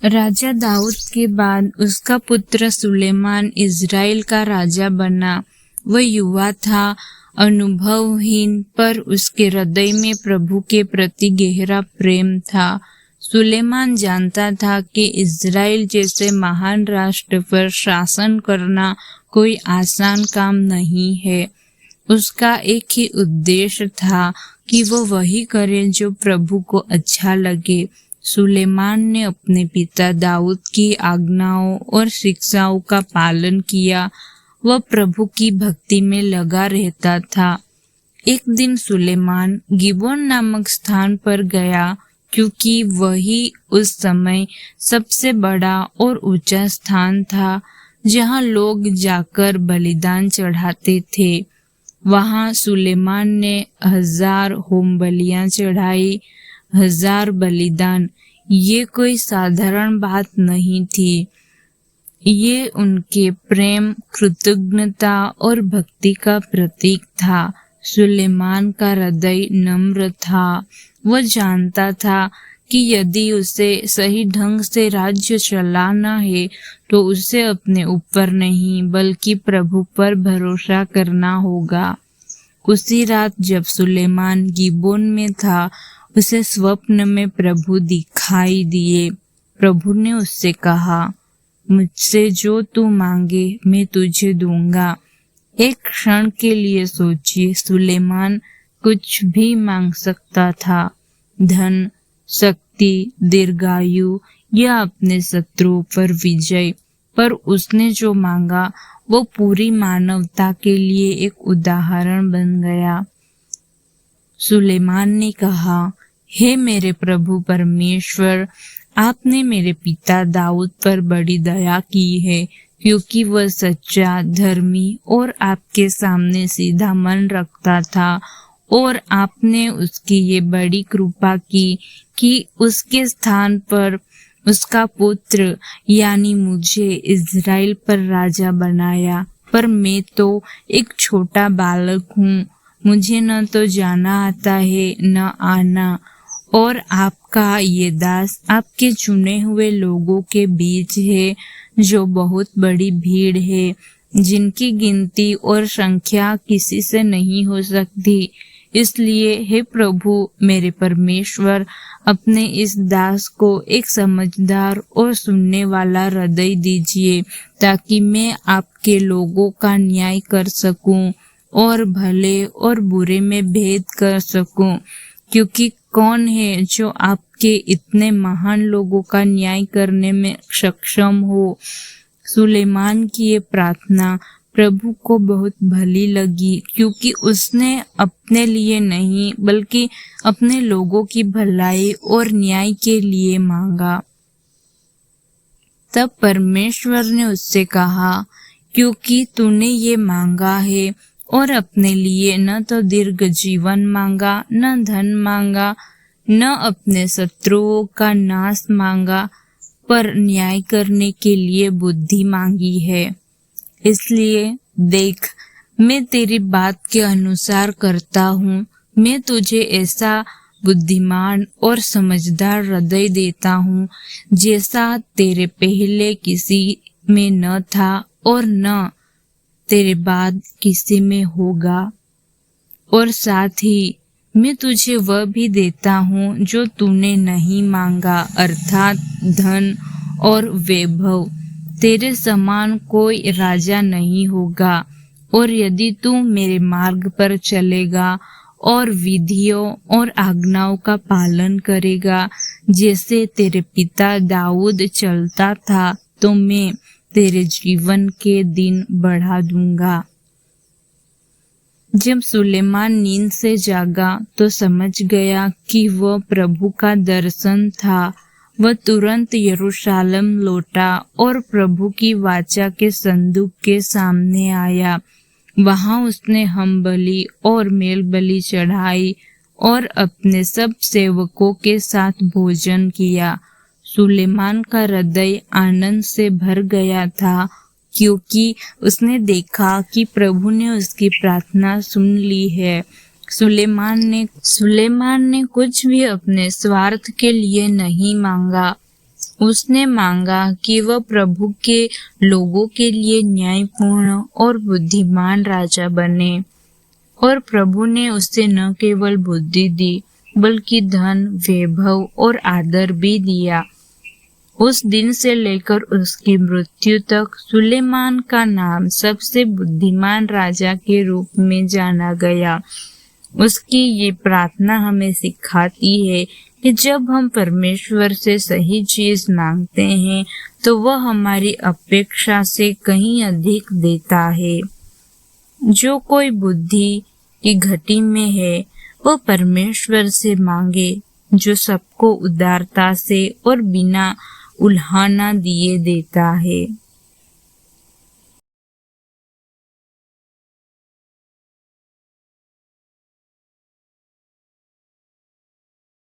राजा दाऊद के बाद उसका पुत्र सुलेमान इज़राइल का राजा बना। वह युवा था, अनुभवहीन, पर उसके हृदय में प्रभु के प्रति गहरा प्रेम था। सुलेमान जानता था कि इज़राइल जैसे महान राष्ट्र पर शासन करना कोई आसान काम नहीं है। उसका एक ही उद्देश्य था कि वो वही करे जो प्रभु को अच्छा लगे। सुलेमान ने अपने पिता दाऊद की आज्ञाओं और शिक्षाओं का पालन किया। वह प्रभु की भक्ति में लगा रहता था। एक दिन सुलेमान गिबोन नामक स्थान पर गया, क्योंकि वही उस समय सबसे बड़ा और ऊंचा स्थान था जहां लोग जाकर बलिदान चढ़ाते थे। वहां सुलेमान ने 1000 होम बलियां चढ़ाई। 1000 बलिदान, ये कोई साधारण बात नहीं थी। ये उनके प्रेम, कृतज्ञता और भक्ति का प्रतीक था। सुलेमान का हृदय नम्र था। वह जानता था कि यदि उसे सही ढंग से राज्य चलाना है तो उसे अपने ऊपर नहीं बल्कि प्रभु पर भरोसा करना होगा। उसी रात जब सुलेमान गिबोन में था, उसे स्वप्न में प्रभु दिखाई दिए। प्रभु ने उससे कहा, मुझसे जो तू मांगे मैं तुझे दूंगा। एक क्षण के लिए सोचिए, सुलेमान कुछ भी मांग सकता था, धन, शक्ति, दीर्घायु या अपने शत्रुओं पर विजय, पर उसने जो मांगा वो पूरी मानवता के लिए एक उदाहरण बन गया। सुलेमान ने कहा, हे मेरे प्रभु परमेश्वर, आपने मेरे पिता दाऊद पर बड़ी दया की है, क्योंकि वह सच्चा, धर्मी और आपके सामने सीधा मन रखता था। और आपने उसकी ये बड़ी कृपा की कि उसके स्थान पर उसका पुत्र यानी मुझे इज़राइल पर राजा बनाया। पर मैं तो एक छोटा बालक हूँ, मुझे न तो जाना आता है न आना, और आपका ये दास आपके चुने हुए लोगों के बीच है, जो बहुत बड़ी भीड़ है, जिनकी गिनती और संख्या किसी से नहीं हो सकती। इसलिए हे प्रभु मेरे परमेश्वर, अपने इस दास को एक समझदार और सुनने वाला हृदय दीजिए, ताकि मैं आपके लोगों का न्याय कर सकूं और भले और बुरे में भेद कर सकूं, क्योंकि कौन है जो आपके इतने महान लोगों का न्याय करने में सक्षम हो। सुलेमान की ये प्रार्थना प्रभु को बहुत भली लगी, क्योंकि उसने अपने लिए नहीं बल्कि अपने लोगों की भलाई और न्याय के लिए मांगा। तब परमेश्वर ने उससे कहा, क्योंकि तूने ये मांगा है और अपने लिए न तो दीर्घ जीवन मांगा, न धन मांगा, न अपने शत्रुओं का नाश मांगा, पर न्याय करने के लिए बुद्धि मांगी है। इसलिए देख, मैं तेरी बात के अनुसार करता हूँ। मैं तुझे ऐसा बुद्धिमान और समझदार हृदय देता हूँ, जैसा तेरे पहले किसी में न था और न तेरे बाद किसी में होगा। और साथ ही मैं तुझे वह भी देता हूँ जो तूने नहीं मांगा, अर्थात धन और वैभव। तेरे समान कोई राजा नहीं होगा। और यदि तू मेरे मार्ग पर चलेगा और विधियों और आज्ञाओं का पालन करेगा, जैसे तेरे पिता दाऊद चलता था, तो मैं तेरे जीवन के दिन बढ़ा दूंगा। जब सुलेमान नींद से जागा तो समझ गया कि वह प्रभु का दर्शन था। वह तुरंत यरूशलेम लौटा और प्रभु की वाचा के संदूक के सामने आया। वहां उसने हम बलि और मेल बलि चढ़ाई और अपने सब सेवकों के साथ भोजन किया। सुलेमान का हृदय आनंद से भर गया था, क्योंकि उसने देखा कि प्रभु ने उसकी प्रार्थना सुन ली है। सुलेमान ने कुछ भी अपने स्वार्थ के लिए नहीं मांगा। उसने मांगा कि वह प्रभु के लोगों के लिए न्यायपूर्ण और बुद्धिमान राजा बने, और प्रभु ने उसे न केवल बुद्धि दी बल्कि धन, वैभव और आदर भी दिया। उस दिन से लेकर उसकी मृत्यु तक सुलेमान का नाम सबसे बुद्धिमान राजा के रूप में जाना गया। उसकी ये प्रार्थना हमें सिखाती है कि जब हम परमेश्वर से सही चीज मांगते हैं तो वह हमारी अपेक्षा से कहीं अधिक देता है। जो कोई बुद्धि की घटी में है वह परमेश्वर से मांगे, जो सबको उदारता से और बिना उल्हाना दिए देता है।